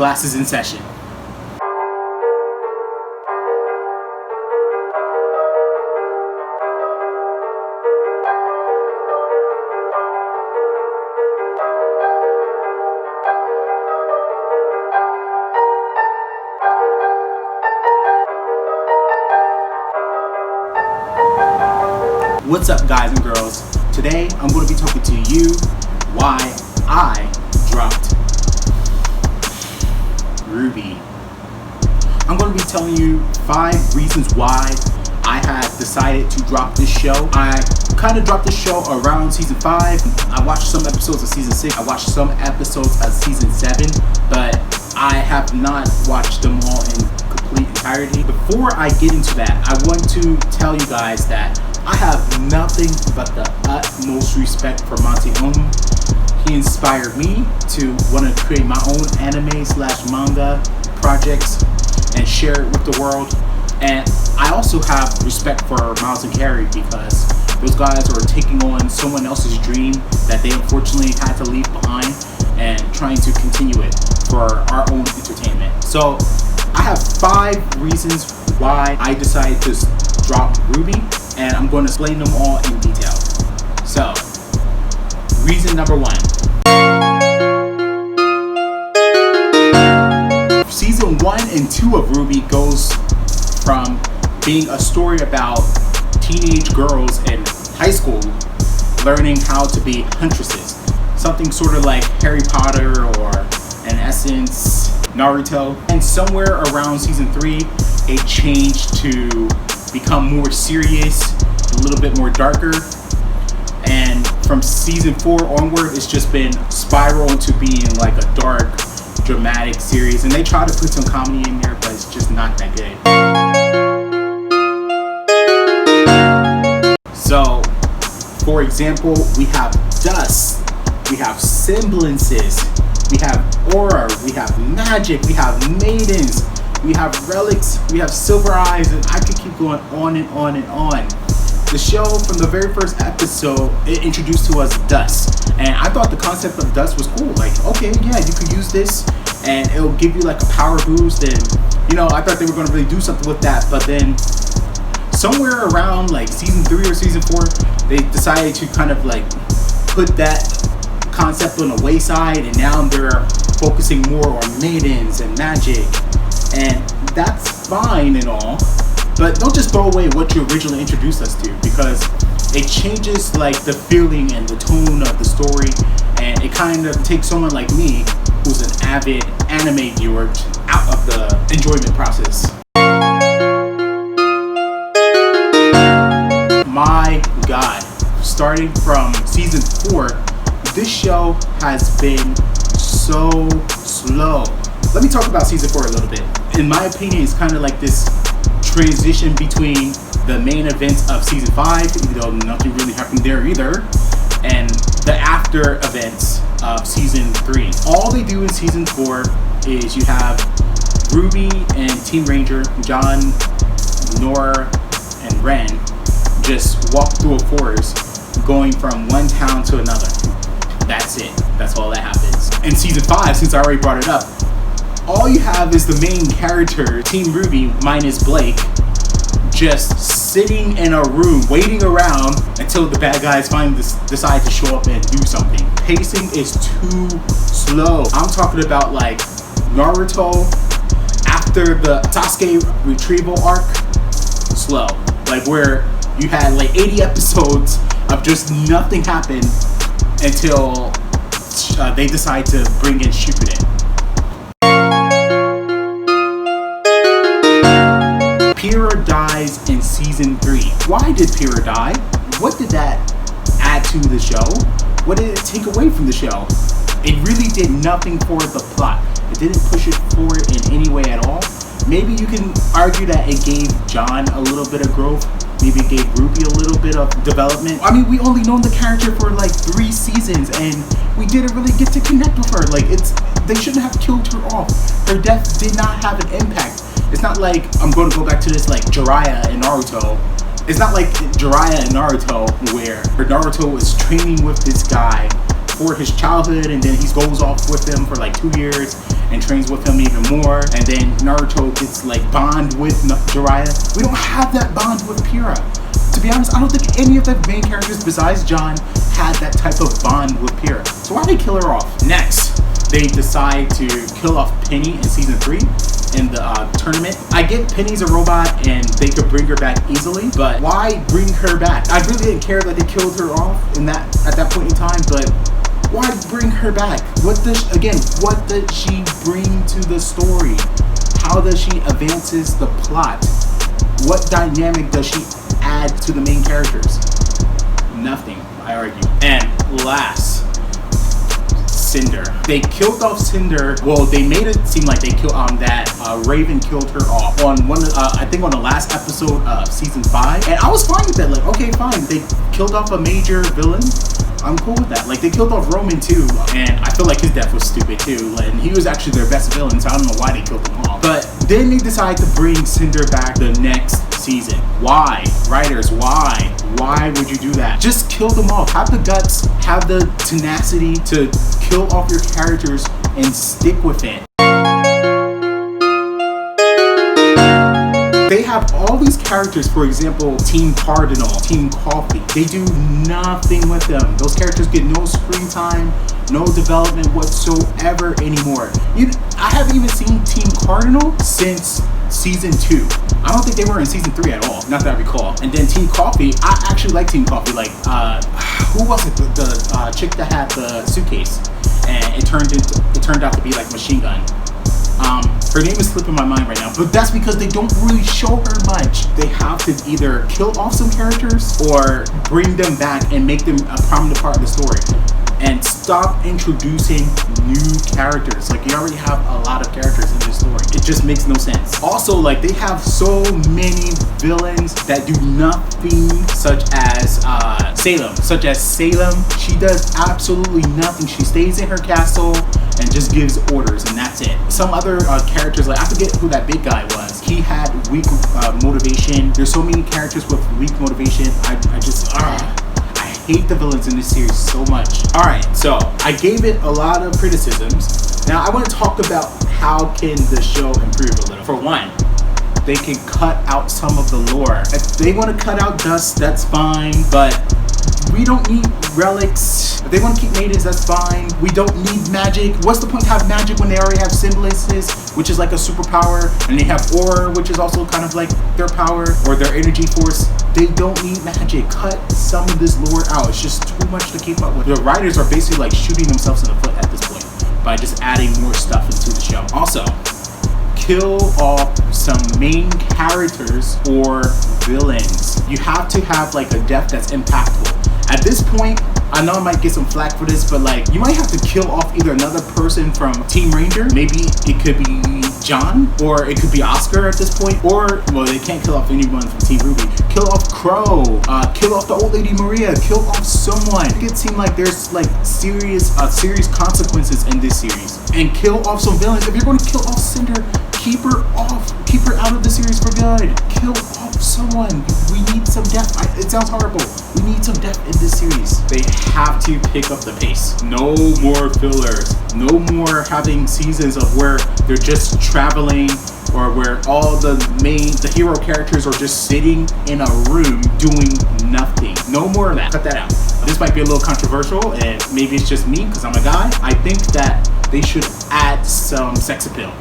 Class is in session. What's up, guys and girls? Today I'm going to be talking to you why I dropped RWBY. I'm going to be telling you 5 reasons why I had decided to drop this show. I kind of dropped this show around season 5. I watched some episodes of season 6. I watched some episodes of season 7, but I have not watched them all in complete entirety. Before I get into that, I want to tell you guys that I have nothing but the utmost respect for Monty. He inspired me to want to create my own anime/manga projects and share it with the world. And I also have respect for Miles and Carrie because those guys are taking on someone else's dream that they unfortunately had to leave behind and trying to continue it for our own entertainment. So I have 5 reasons why I decided to drop RWBY, and I'm going to explain them all in detail. So, reason number 1. Season 1 and 2 of RWBY goes from being a story about teenage girls in high school learning how to be huntresses. Something sort of like Harry Potter or, in essence, Naruto. And somewhere around season 3, it changed to become more serious, a little bit more darker, and from season 4 onward it's just been spiral into being like a dark, dramatic series. And they try to put some comedy in there, but it's just not that good. So, for example, we have dust, we have semblances, we have aura, we have magic, we have maidens, we have relics, we have silver eyes, and I could keep going on and on and on. The show, from the very first episode, it introduced to us dust. And I thought the concept of dust was cool. Like, okay, yeah, you could use this and it'll give you like a power boost. And, you know, I thought they were going to really do something with that. But then somewhere around like season 3 or season 4, they decided to kind of like put that concept on the wayside. And now they're focusing more on maidens and magic. And that's fine and all, but don't just throw away what you originally introduced us to, because it changes like the feeling and the tone of the story, and it kind of takes someone like me, who's an avid anime viewer, out of the enjoyment process. My God, starting from season 4, this show has been so slow. Let me talk about season 4 a little bit. In my opinion, it's kind of like this transition between the main events of season 5, even though nothing really happened there either, and the after events of season 3. All they do in season 4 is you have RWBY and Team Ranger, John, Nora, and Ren just walk through a forest going from one town to another. That's it. That's all that happens. In season 5, since I already brought it up, all you have is the main character, Team RWBY minus Blake, just sitting in a room waiting around until the bad guys finally decide to show up and do something. Pacing is too slow. I'm talking about like Naruto after the Sasuke retrieval arc. Slow. Like where you had like 80 episodes of just nothing happen until they decide to bring in Shippuden. Pyrrha dies in season 3. Why did Pyrrha die? What did that add to the show? What did it take away from the show? It really did nothing for the plot. It didn't push it forward in any way at all. Maybe you can argue that it gave John a little bit of growth. Maybe it gave RWBY a little bit of development. I mean, we only known the character for like 3 seasons, and we didn't really get to connect with her. Like, they shouldn't have killed her off. Her death did not have an impact. It's not like, I'm going to go back to this like Jiraiya and Naruto. It's not like Jiraiya and Naruto where Naruto was training with this guy for his childhood, and then he goes off with him for like 2 years, and trains with him even more, and then Naruto gets like bond with Jiraiya. We don't have that bond with Pira. To be honest, I don't think any of the main characters besides John had that type of bond with Pira. So why did they kill her off? Next, they decide to kill off Penny in season 3 in the tournament. I get Penny's a robot and they could bring her back easily, but why bring her back? I really didn't care that they killed her off at that point in time, but why bring her back? What does she bring to the story? How does she advances the plot? What dynamic does she add to the main characters? Nothing, I argue. And last, Cinder. They killed off Cinder. Well, they made it seem like they killed that Raven killed her off on I think on the last episode of season 5, and I was fine with that. Like, okay, fine. They killed off a major villain. I'm cool with that. Like, they killed off Roman too, and I feel like his death was stupid too. And he was actually their best villain, so I don't know why they killed him off. But then they decide to bring Cinder back the next season. Why? Writers, why? Why would you do that? Just kill them off. Have the guts, have the tenacity to kill off your characters and stick with it. They have all these characters, for example, Team Cardinal, Team Coffee. They do nothing with them. Those characters get no screen time, no development whatsoever anymore. I haven't even seen Team Cardinal since season 2. I don't think they were in season 3 at all, not that I recall. And then Team Coffee, I actually like Team Coffee. Like, who was it? The chick that had the suitcase, and it turned out to be like Machine Gun. Her name is slipping my mind right now, but that's because they don't really show her much. They have to either kill off some characters or bring them back and make them a prominent part of the story. And stop introducing new characters. Like, you already have a lot of characters in this story. It just makes no sense. Also, like, they have so many villains that do nothing, such as Salem. She does absolutely nothing. She stays in her castle and just gives orders, and that's it. Some other characters, like, I forget who that big guy was. He had weak motivation. There's so many characters with weak motivation. I hate the villains in this series so much. Alright, so I gave it a lot of criticisms. Now I want to talk about how can the show improve a little. For one, they can cut out some of the lore. If they want to cut out dust, that's fine, but we don't need relics. If they want to keep maidens, that's fine. We don't need magic. What's the point to have magic when they already have symbolisms, which is like a superpower, and they have aura, which is also kind of like their power or their energy force. They don't need magic. Cut some of this lore out. It's just too much to keep up with. The writers are basically like shooting themselves in the foot at this point by just adding more stuff into the show. Also, kill off some main characters or villains. You have to have like a death that's impactful. At this point, I know I might get some flack for this, but like, you might have to kill off either another person from Team Ranger. Maybe it could be John, or it could be Oscar at this point, or, well, they can't kill off anyone from Team Ruby. Kill off Crow, kill off the old lady Maria, kill off someone. It seems like there's like serious consequences in this series. And kill off some villains. If you're going to kill off Cinder, keep her out of the series for good. Kill off someone. We need some depth. It sounds horrible. We need some depth in this series. They have to pick up the pace. No more fillers. No more having seasons of where they're just traveling, or where all the hero characters are just sitting in a room doing nothing. No more of that. Cut that out. This might be a little controversial, and maybe it's just me because I'm a guy. I think that they should add some sex appeal.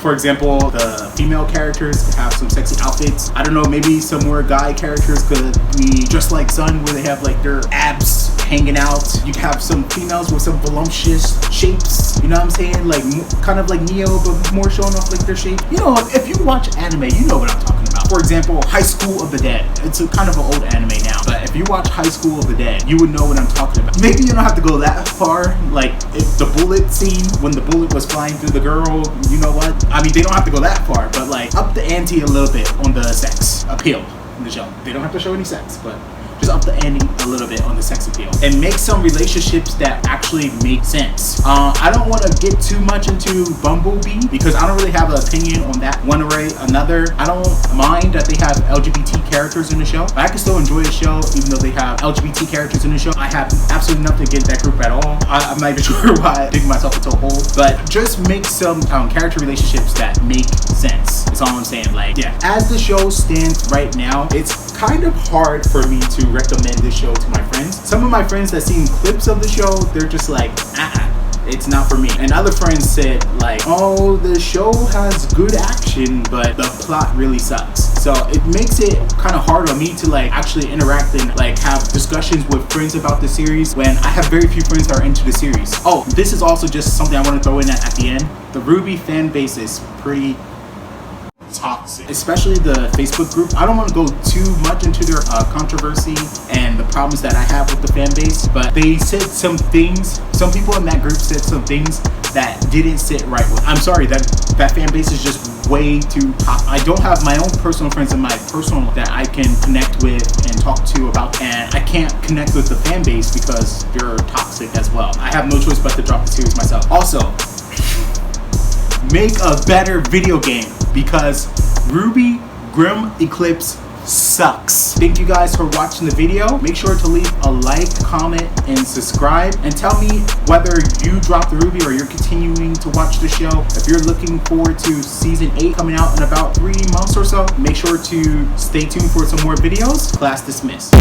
For example, the female characters could have some sexy outfits. I don't know, maybe some more guy characters could be just like Sun, where they have like their abs hanging out. You could have some females with some voluptuous shapes. You know what I'm saying? Like kind of like Neo, but more showing off like their shape. You know, if you watch anime, you know what I'm talking about. For example, High School of the Dead. It's a kind of an old anime now, but if you watch High School of the Dead, you would know what I'm talking about. Maybe you don't have to go that far. Like if the bullet scene, when the bullet was flying through the girl, you know what? I mean, they don't have to go that far, but like up the ante a little bit on the sex appeal in the show. They don't have to show any sex, but just up the ante a little bit on the sex appeal and make some relationships that actually make sense. I don't want to get too much into Bumblebee because I don't really have an opinion on that one way or another. I don't mind that they have LGBT characters in the show. I can still enjoy the show even though they have LGBT characters in the show. I have absolutely nothing against that group at all. I'm not even sure why I dig myself into a hole, but just make some character relationships that make sense. That's all I'm saying. Like, yeah, as the show stands right now, it's kind of hard for me to recommend this show to my friends. Some of my friends that seen clips of the show, they're just like, it's not for me. And other friends said like, oh, the show has good action, but the plot really sucks. So it makes it kind of hard on me to like actually interact and like have discussions with friends about the series when I have very few friends that are into the series. Oh, this is also just something I want to throw in at the end. The RWBY fan base is pretty toxic, especially the Facebook group. I don't want to go too much into their controversy and the problems that I have with the fan base, but they said some things, some people in that group said some things that didn't sit right with. I'm sorry, that fan base is just way too toxic. I don't have my own personal friends in my personal that I can connect with and talk to about, and I can't connect with the fan base because they're toxic as well. I have no choice but to drop the series myself. Also, make a better video game because RWBY Grim Eclipse sucks. Thank you guys for watching the video. Make sure to leave a like, comment, and subscribe, and tell me whether you dropped the RWBY or you're continuing to watch the show. If you're looking forward to season 8 coming out in about 3 months or so, make sure to stay tuned for some more videos. Class dismissed.